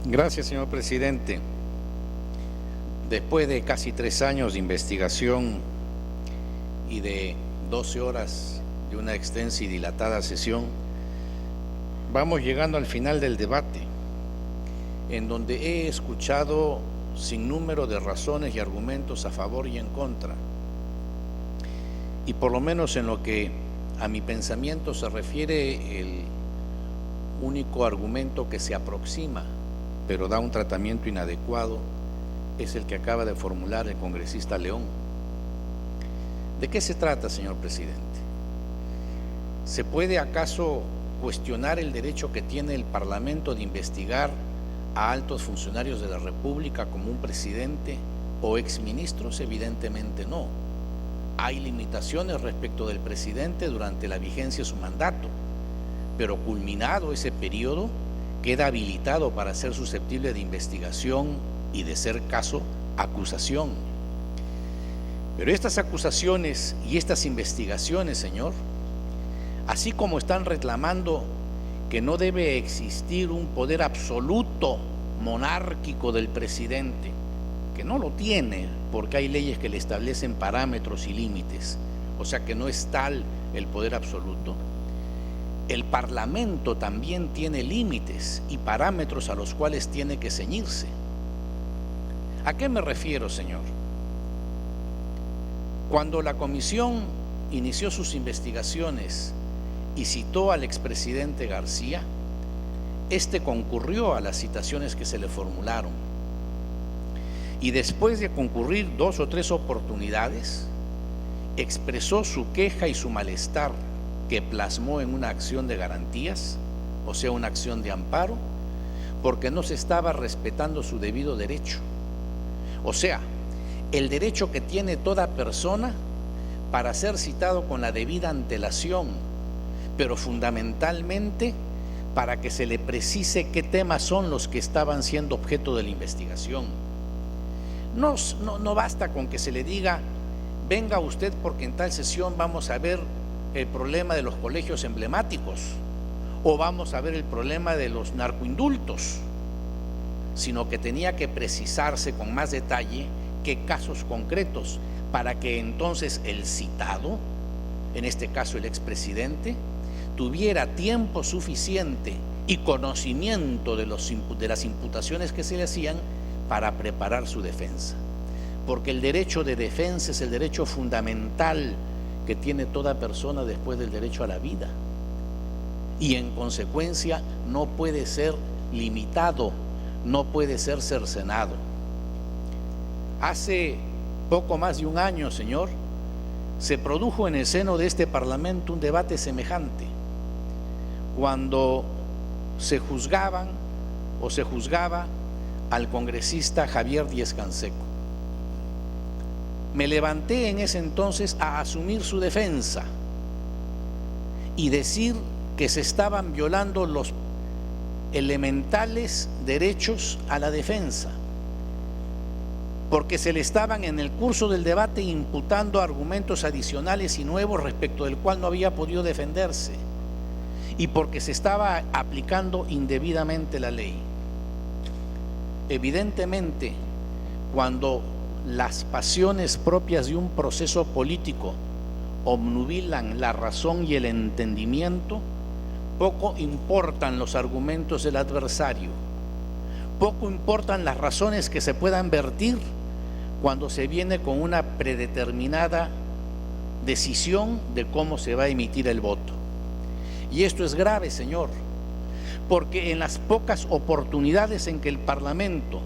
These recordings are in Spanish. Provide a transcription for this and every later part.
Gracias, señor presidente. Después de casi 3 años de investigación y de 12 horas de una extensa y dilatada sesión, vamos llegando al final del debate, en donde he escuchado sin número de razones y argumentos a favor y en contra. Y por lo menos en lo que a mi pensamiento se refiere, el único argumento que se aproxima, pero da un tratamiento inadecuado, es el que acaba de formular el congresista León. ¿De qué se trata, señor presidente? ¿Se puede acaso cuestionar el derecho que tiene el Parlamento de investigar a altos funcionarios de la República como un presidente o exministros? Evidentemente no. Hay limitaciones respecto del presidente durante la vigencia de su mandato, pero culminado ese periodo, queda habilitado para ser susceptible de investigación y, de ser caso, acusación. Pero estas acusaciones y estas investigaciones, señor, así como están reclamando que no debe existir un poder absoluto monárquico del presidente, que no lo tiene porque hay leyes que le establecen parámetros y límites, o sea que no es tal el poder absoluto, el Parlamento también tiene límites y parámetros a los cuales tiene que ceñirse. ¿A qué me refiero, señor? Cuando la comisión inició sus investigaciones y citó al expresidente García, este concurrió a las citaciones que se le formularon. Y después de concurrir 2 o 3 oportunidades, expresó su queja y su malestar, que plasmó en una acción de garantías, o sea, una acción de amparo, porque no se estaba respetando su debido derecho. O sea, el derecho que tiene toda persona para ser citado con la debida antelación, pero fundamentalmente para que se le precise qué temas son los que estaban siendo objeto de la investigación. No basta con que se le diga: venga usted porque en tal sesión vamos a ver el problema de los colegios emblemáticos o vamos a ver el problema de los narcoindultos, sino que tenía que precisarse con más detalle qué casos concretos, para que entonces el citado, en este caso el expresidente, tuviera tiempo suficiente y conocimiento de las imputaciones que se le hacían para preparar su defensa. Porque el derecho de defensa es el derecho fundamental que tiene toda persona después del derecho a la vida, y en consecuencia no puede ser limitado, no puede ser cercenado. Hace poco más de un año, señor, se produjo en el seno de este Parlamento un debate semejante, cuando se juzgaba al congresista Javier Díez-Canseco. Me levanté en ese entonces a asumir su defensa y decir que se estaban violando los elementales derechos a la defensa, porque se le estaban en el curso del debate imputando argumentos adicionales y nuevos respecto del cual no había podido defenderse, y porque se estaba aplicando indebidamente la ley. Evidentemente, cuando las pasiones propias de un proceso político obnubilan la razón y el entendimiento, poco importan los argumentos del adversario, poco importan las razones que se puedan vertir cuando se viene con una predeterminada decisión de cómo se va a emitir el voto. Y esto es grave, señor, porque en las pocas oportunidades en que el Parlamento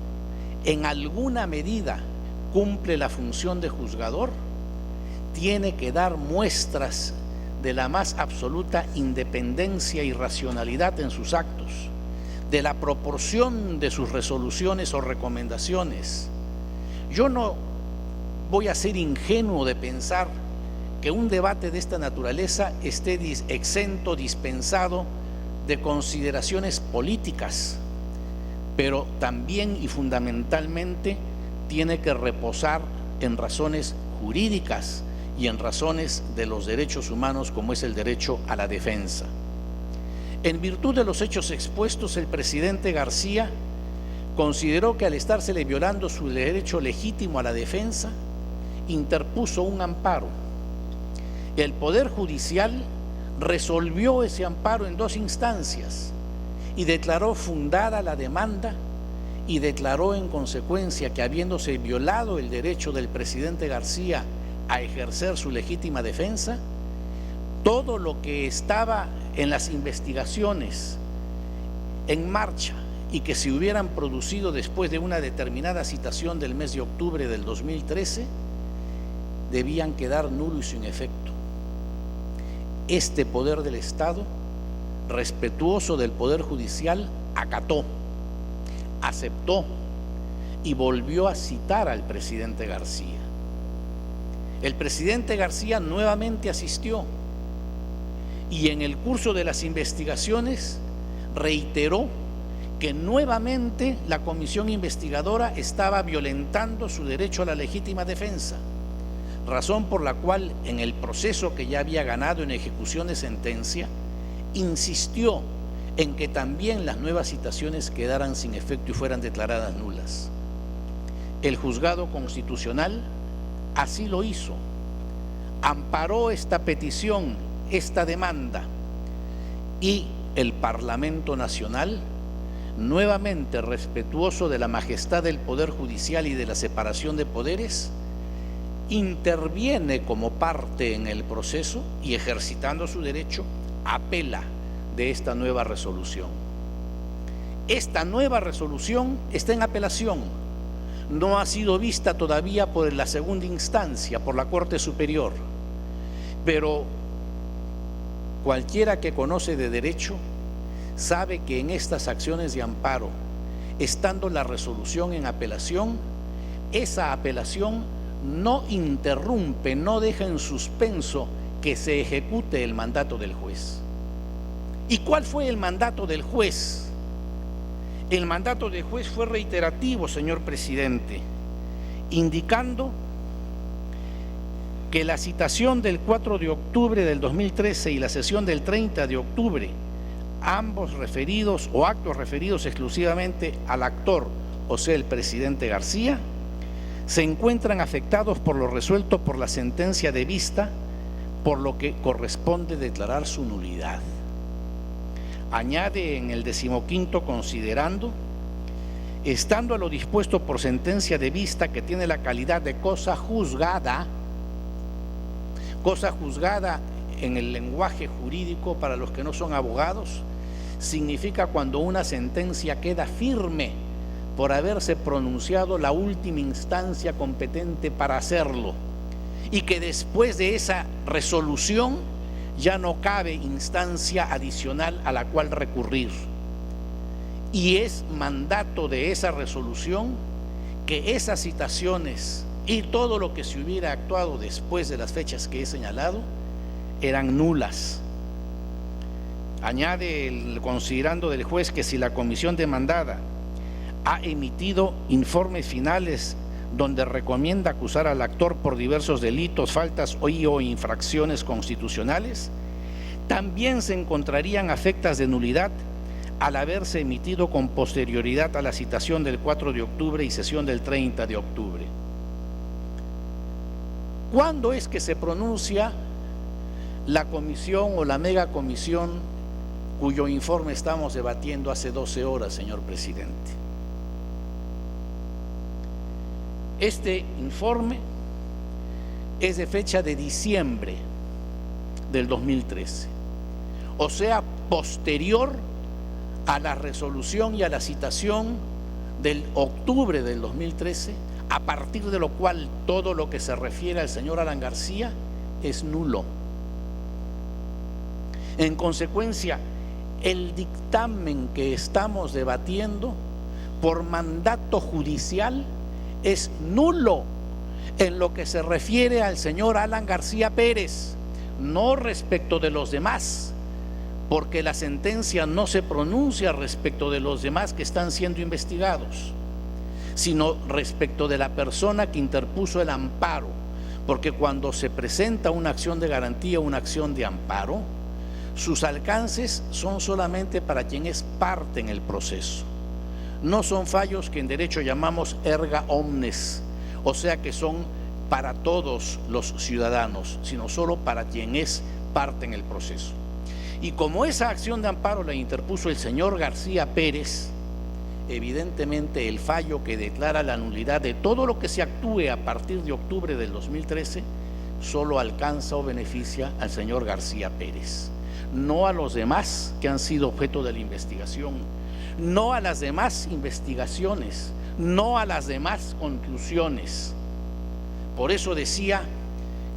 en alguna medida cumple la función de juzgador, tiene que dar muestras de la más absoluta independencia y racionalidad en sus actos, de la proporción de sus resoluciones o recomendaciones. Yo no voy a ser ingenuo de pensar que un debate de esta naturaleza esté exento, dispensado de consideraciones políticas, pero también y fundamentalmente tiene que reposar en razones jurídicas y en razones de los derechos humanos, como es el derecho a la defensa. En virtud de los hechos expuestos, el presidente García consideró que al estársele violando su derecho legítimo a la defensa, interpuso un amparo. El Poder Judicial resolvió ese amparo en 2 instancias y declaró fundada la demanda y declaró en consecuencia que, habiéndose violado el derecho del presidente García a ejercer su legítima defensa, todo lo que estaba en las investigaciones en marcha y que se hubieran producido después de una determinada citación del mes de octubre del 2013 debían quedar nulo y sin efecto. Este poder del Estado, respetuoso del Poder Judicial, acató, aceptó y volvió a citar al presidente García. El presidente García nuevamente asistió y en el curso de las investigaciones reiteró que nuevamente la comisión investigadora estaba violentando su derecho a la legítima defensa, razón por la cual en el proceso que ya había ganado en ejecución de sentencia, insistió en que también las nuevas citaciones quedaran sin efecto y fueran declaradas nulas. El juzgado constitucional así lo hizo, amparó esta petición, esta demanda, y el Parlamento Nacional, nuevamente respetuoso de la majestad del Poder Judicial y de la separación de poderes, interviene como parte en el proceso y, ejercitando su derecho, apela de esta nueva resolución. Esta nueva resolución está en apelación, no ha sido vista todavía por la segunda instancia, por la Corte Superior, pero cualquiera que conoce de derecho sabe que en estas acciones de amparo, estando la resolución en apelación, esa apelación no interrumpe, no deja en suspenso que se ejecute el mandato del juez. ¿Y cuál fue el mandato del juez? El mandato del juez fue reiterativo, señor presidente, indicando que la citación del 4 de octubre del 2013 y la sesión del 30 de octubre, ambos referidos o actos referidos exclusivamente al actor, o sea, el presidente García, se encuentran afectados por lo resuelto por la sentencia de vista, por lo que corresponde declarar su nulidad. Añade en el 15º considerando, estando a lo dispuesto por sentencia de vista que tiene la calidad de cosa juzgada en el lenguaje jurídico para los que no son abogados, significa cuando una sentencia queda firme por haberse pronunciado la última instancia competente para hacerlo y que después de esa resolución ya no cabe instancia adicional a la cual recurrir. Y es mandato de esa resolución que esas citaciones y todo lo que se hubiera actuado después de las fechas que he señalado eran nulas. Añade el considerando del juez que si la comisión demandada ha emitido informes finales donde recomienda acusar al actor por diversos delitos, faltas o infracciones constitucionales, también se encontrarían afectas de nulidad al haberse emitido con posterioridad a la citación del 4 de octubre y sesión del 30 de octubre. ¿Cuándo es que se pronuncia la comisión o la megacomisión cuyo informe estamos debatiendo hace 12 horas, señor presidente? Este informe es de fecha de diciembre del 2013, o sea, posterior a la resolución y a la citación del octubre del 2013, a partir de lo cual todo lo que se refiere al señor Alan García es nulo. En consecuencia, el dictamen que estamos debatiendo por mandato judicial es nulo en lo que se refiere al señor Alan García Pérez, no respecto de los demás, porque la sentencia no se pronuncia respecto de los demás que están siendo investigados, sino respecto de la persona que interpuso el amparo, porque cuando se presenta una acción de garantía, una acción de amparo, sus alcances son solamente para quien es parte en el proceso, no son fallos que en derecho llamamos erga omnes, o sea que son para todos los ciudadanos, sino solo para quien es parte en el proceso. Y como esa acción de amparo la interpuso el señor García Pérez, evidentemente el fallo que declara la nulidad de todo lo que se actúe a partir de octubre del 2013 solo alcanza o beneficia al señor García Pérez, no a los demás que han sido objeto de la investigación, no a las demás investigaciones, no a las demás conclusiones. Por eso decía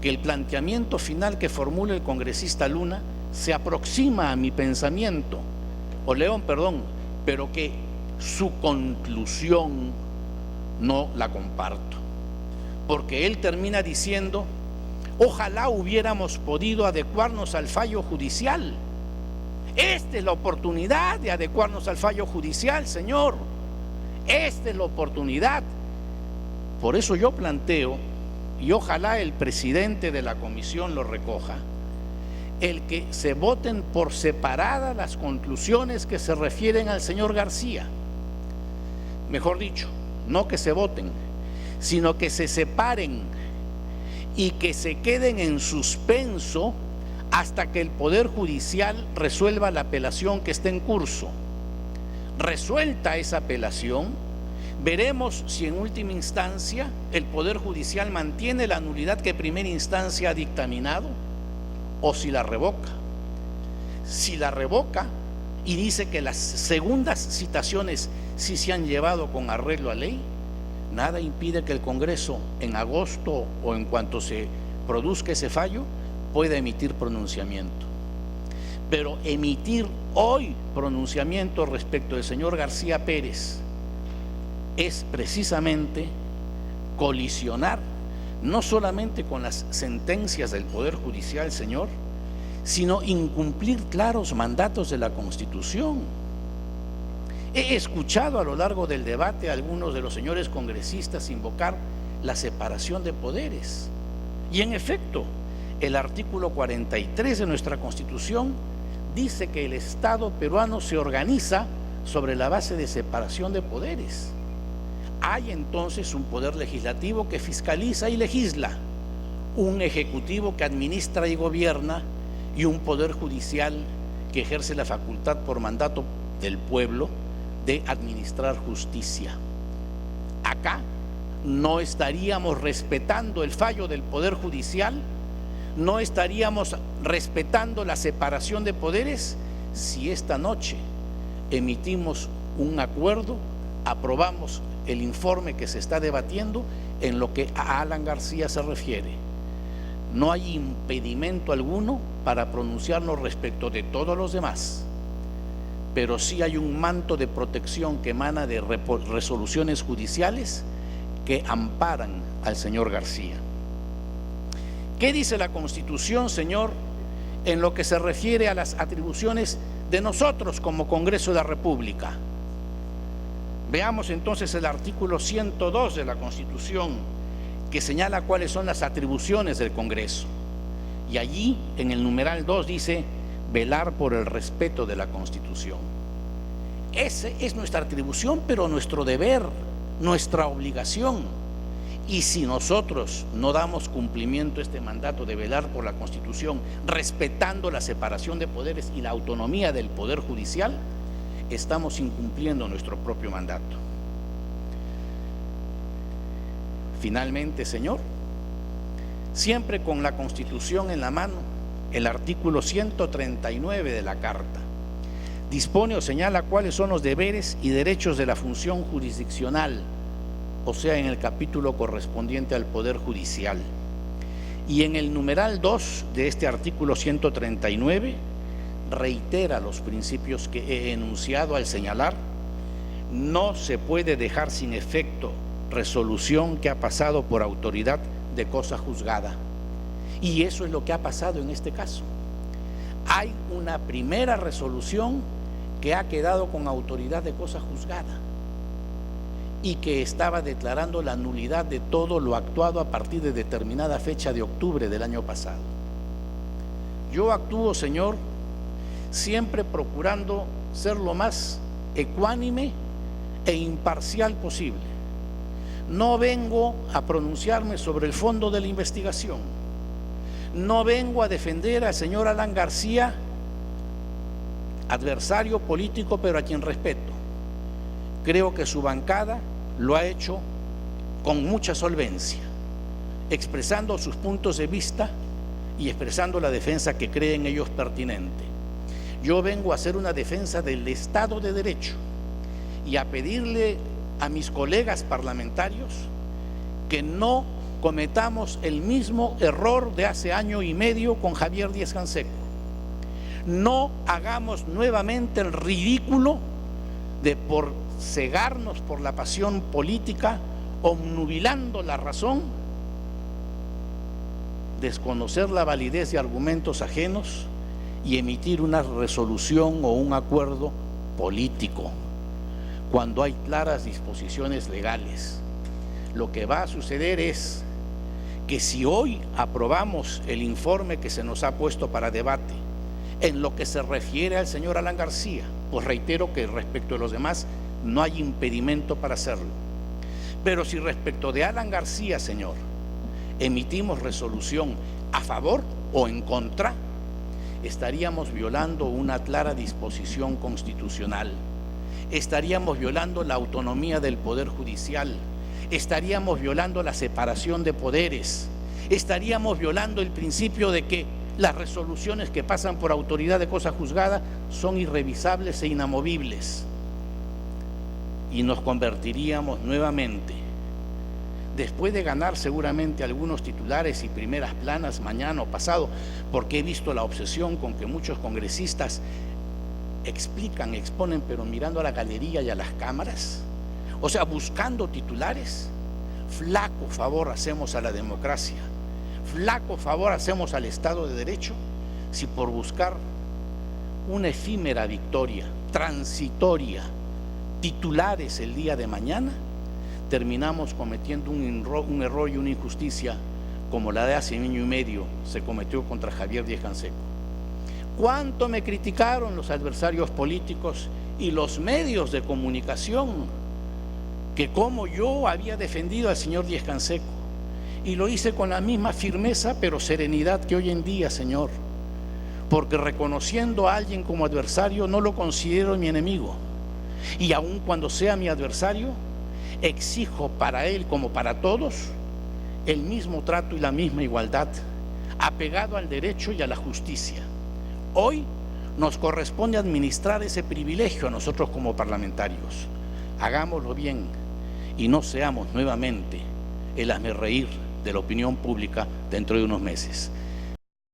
que el planteamiento final que formula el congresista Luna se aproxima a mi pensamiento, o León, perdón, pero que su conclusión no la comparto, porque él termina diciendo: ojalá hubiéramos podido adecuarnos al fallo judicial. Esta es la oportunidad de adecuarnos al fallo judicial, señor. Esta es la oportunidad. Por eso yo planteo, y ojalá el presidente de la comisión lo recoja, el que se voten por separada las conclusiones que se refieren al señor García. Mejor dicho, no que se voten, sino que se separen y que se queden en suspenso hasta que el Poder Judicial resuelva la apelación que está en curso. Resuelta esa apelación, veremos si en última instancia el Poder Judicial mantiene la nulidad que primera instancia ha dictaminado o si la revoca. Si la revoca y dice que las segundas citaciones sí se han llevado con arreglo a ley, nada impide que el Congreso en agosto o en cuanto se produzca ese fallo pueda emitir pronunciamiento. Pero emitir hoy pronunciamiento respecto del señor García Pérez es precisamente colisionar no solamente con las sentencias del Poder Judicial, señor, sino incumplir claros mandatos de la Constitución. He escuchado a lo largo del debate a algunos de los señores congresistas invocar la separación de poderes. Y en efecto, el artículo 43 de nuestra Constitución dice que el Estado peruano se organiza sobre la base de separación de poderes. Hay entonces un poder legislativo que fiscaliza y legisla, un ejecutivo que administra y gobierna y un poder judicial que ejerce la facultad por mandato del pueblo de administrar justicia. Acá no estaríamos respetando el fallo del Poder Judicial, no estaríamos respetando la separación de poderes si esta noche emitimos un acuerdo, aprobamos el informe que se está debatiendo en lo que a Alan García se refiere. No hay impedimento alguno para pronunciarnos respecto de todos los demás, pero sí hay un manto de protección que emana de resoluciones judiciales que amparan al señor García. ¿Qué dice la Constitución, señor, en lo que se refiere a las atribuciones de nosotros como Congreso de la República? Veamos entonces el artículo 102 de la Constitución, que señala cuáles son las atribuciones del Congreso. Y allí, en el numeral 2, dice: velar por el respeto de la Constitución. Esa es nuestra atribución, pero nuestro deber, nuestra obligación. Y si nosotros no damos cumplimiento a este mandato de velar por la Constitución, respetando la separación de poderes y la autonomía del Poder Judicial, estamos incumpliendo nuestro propio mandato. Finalmente, señor, siempre con la Constitución en la mano, el artículo 139 de la Carta dispone o señala cuáles son los deberes y derechos de la función jurisdiccional, o sea, en el capítulo correspondiente al Poder Judicial. Y en el numeral 2 de este artículo 139 reitera los principios que he enunciado al señalar: no se puede dejar sin efecto resolución que ha pasado por autoridad de cosa juzgada. Y eso es lo que ha pasado en este caso. Hay una primera resolución que ha quedado con autoridad de cosa juzgada y que estaba declarando la nulidad de todo lo actuado a partir de determinada fecha de octubre del año pasado. Yo actúo, señor, siempre procurando ser lo más ecuánime e imparcial posible. No vengo a pronunciarme sobre el fondo de la investigación. No vengo a defender al señor Alan García, adversario político, pero a quien respeto. Creo que su bancada lo ha hecho con mucha solvencia, expresando sus puntos de vista y expresando la defensa que creen ellos pertinente. Yo vengo a hacer una defensa del Estado de Derecho y a pedirle a mis colegas parlamentarios que no cometamos el mismo error de hace año y medio con Javier Díaz-Canseco. No hagamos nuevamente el ridículo de por cegarnos por la pasión política, obnubilando la razón, desconocer la validez de argumentos ajenos y emitir una resolución o un acuerdo político cuando hay claras disposiciones legales. Lo que va a suceder es que si hoy aprobamos el informe que se nos ha puesto para debate en lo que se refiere al señor Alan García, pues reitero que respecto de los demás no hay impedimento para hacerlo. Pero si respecto de Alan García, señor, emitimos resolución a favor o en contra, estaríamos violando una clara disposición constitucional, estaríamos violando la autonomía del Poder Judicial, estaríamos violando la separación de poderes, estaríamos violando el principio de que las resoluciones que pasan por autoridad de cosa juzgada son irrevisables e inamovibles, y nos convertiríamos nuevamente, después de ganar seguramente algunos titulares y primeras planas mañana o pasado, porque he visto la obsesión con que muchos congresistas explican, exponen, pero mirando a la galería y a las cámaras, o sea, buscando titulares. Flaco favor hacemos a la democracia, flaco favor hacemos al Estado de Derecho, si por buscar una efímera victoria, transitoria, titulares el día de mañana, terminamos cometiendo un error y una injusticia como la de hace año y medio se cometió contra Javier Díaz-Canseco. ¿Cuánto me criticaron los adversarios políticos y los medios de comunicación que como yo había defendido al señor Díaz-Canseco? Y lo hice con la misma firmeza pero serenidad que hoy en día, señor, porque reconociendo a alguien como adversario no lo considero mi enemigo, y aun cuando sea mi adversario exijo para él como para todos el mismo trato y la misma igualdad, apegado al derecho y a la justicia. Hoy nos corresponde administrar ese privilegio a nosotros como parlamentarios. Hagámoslo bien y no seamos nuevamente el hazmerreír de la opinión pública dentro de unos meses.